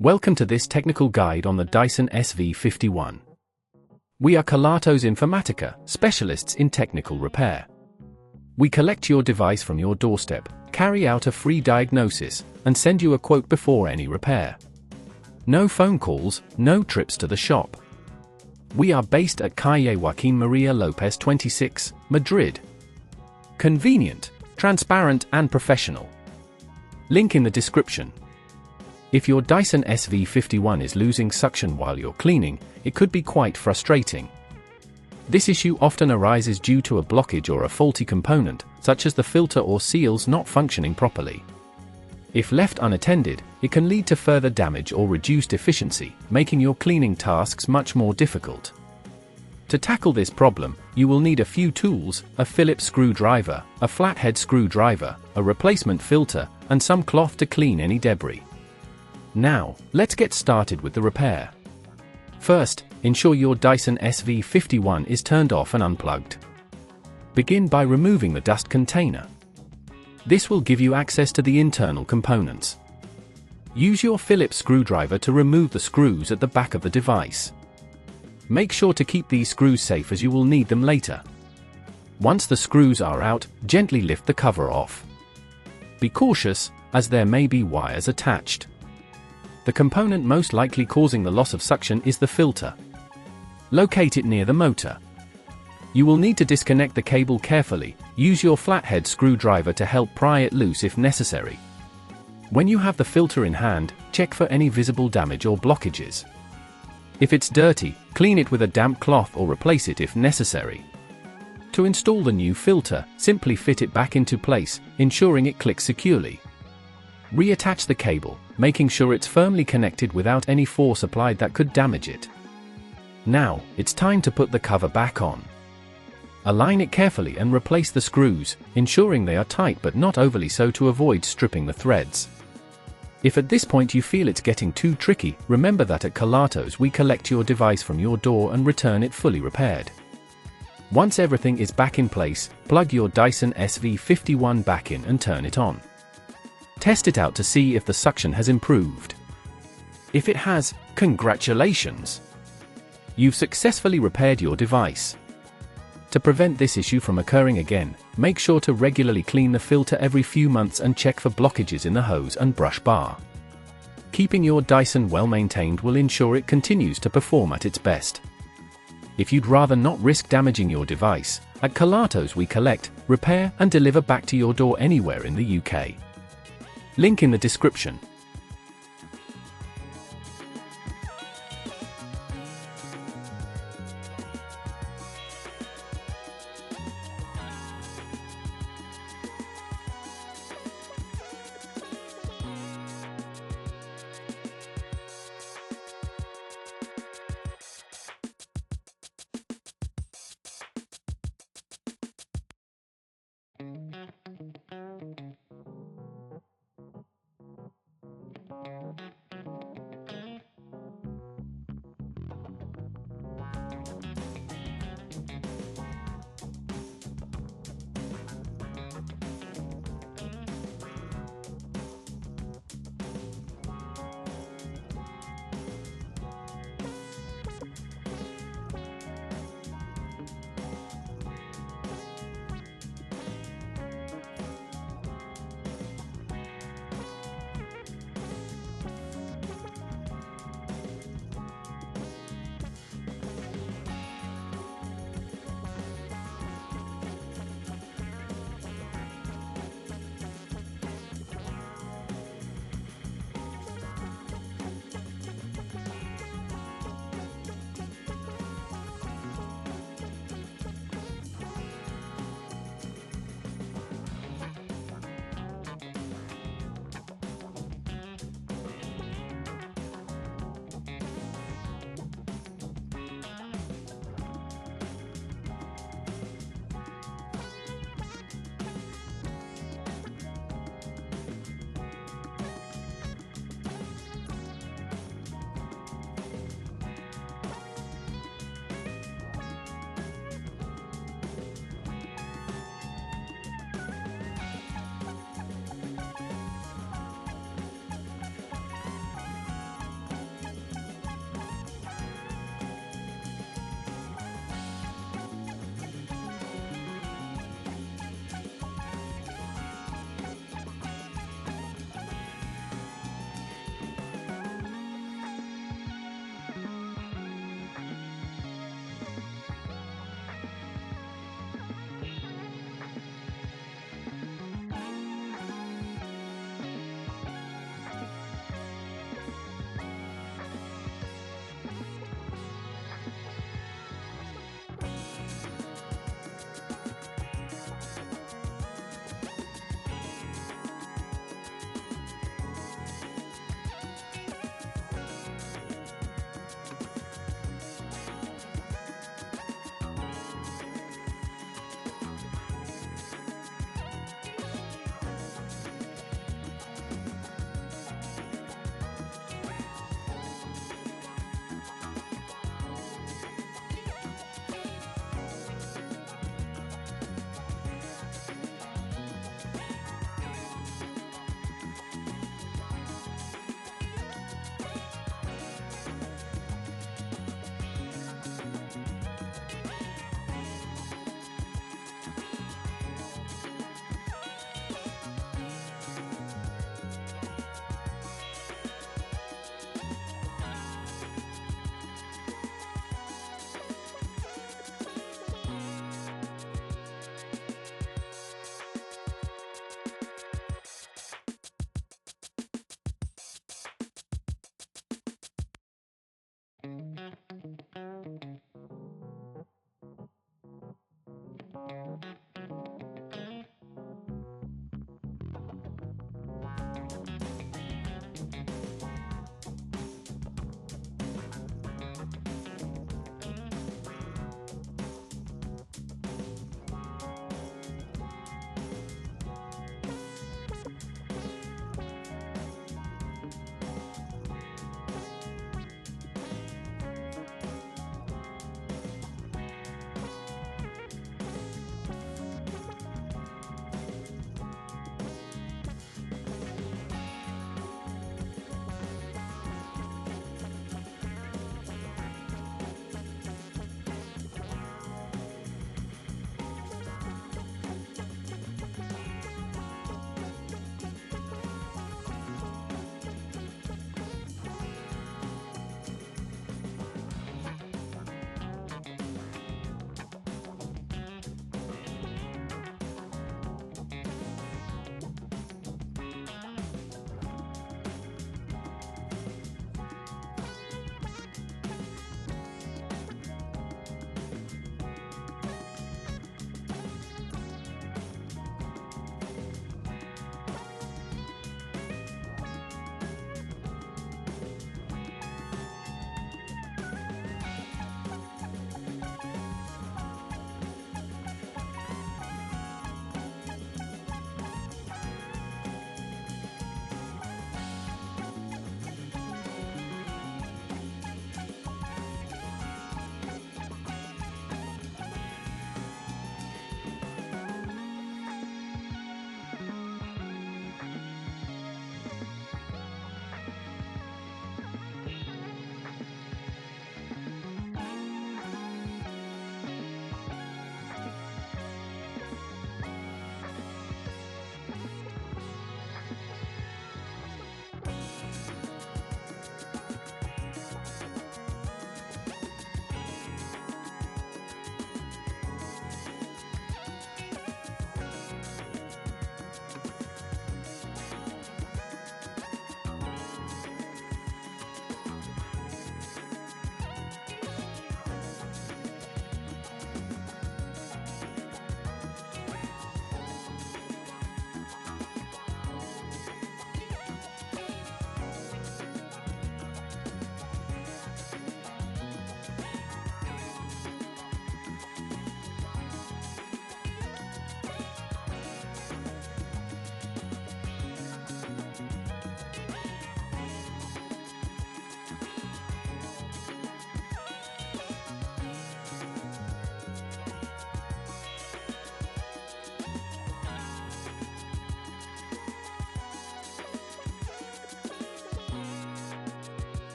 Welcome to this technical guide on the Dyson SV51. We are Kelatos Informatica, specialists in technical repair. We collect your device from your doorstep, carry out a free diagnosis, and send you a quote before any repair. No phone calls, no trips to the shop. We are based at Calle Joaquín María López 26, Madrid. Convenient, transparent and professional. Link in the description. If your Dyson SV51 is losing suction while you're cleaning, it could be quite frustrating. This issue often arises due to a blockage or a faulty component, such as the filter or seals not functioning properly. If left unattended, it can lead to further damage or reduced efficiency, making your cleaning tasks much more difficult. To tackle this problem, you will need a few tools: a Phillips screwdriver, a flathead screwdriver, a replacement filter, and some cloth to clean any debris. Now, let's get started with the repair. First, ensure your Dyson SV51 is turned off and unplugged. Begin by removing the dust container. This will give you access to the internal components. Use your Phillips screwdriver to remove the screws at the back of the device. Make sure to keep these screws safe as you will need them later. Once the screws are out, gently lift the cover off. Be cautious, as there may be wires attached. The component most likely causing the loss of suction is the filter. Locate it near the motor. You will need to disconnect the cable carefully. Use your flathead screwdriver to help pry it loose if necessary. When you have the filter in hand, check for any visible damage or blockages. If it's dirty, clean it with a damp cloth or replace it if necessary. To install the new filter, simply fit it back into place, ensuring it clicks securely. Reattach the cable, making sure it's firmly connected without any force applied that could damage it. Now, it's time to put the cover back on. Align it carefully and replace the screws, ensuring they are tight but not overly so to avoid stripping the threads. If at this point you feel it's getting too tricky, remember that at Kelatos we collect your device from your door and return it fully repaired. Once everything is back in place, plug your Dyson SV51 back in and turn it on. Test it out to see if the suction has improved. If it has, congratulations! You've successfully repaired your device. To prevent this issue from occurring again, make sure to regularly clean the filter every few months and check for blockages in the hose and brush bar. Keeping your Dyson well maintained will ensure it continues to perform at its best. If you'd rather not risk damaging your device, at Kelatos we collect, repair and deliver back to your door anywhere in the UK. Link in the description.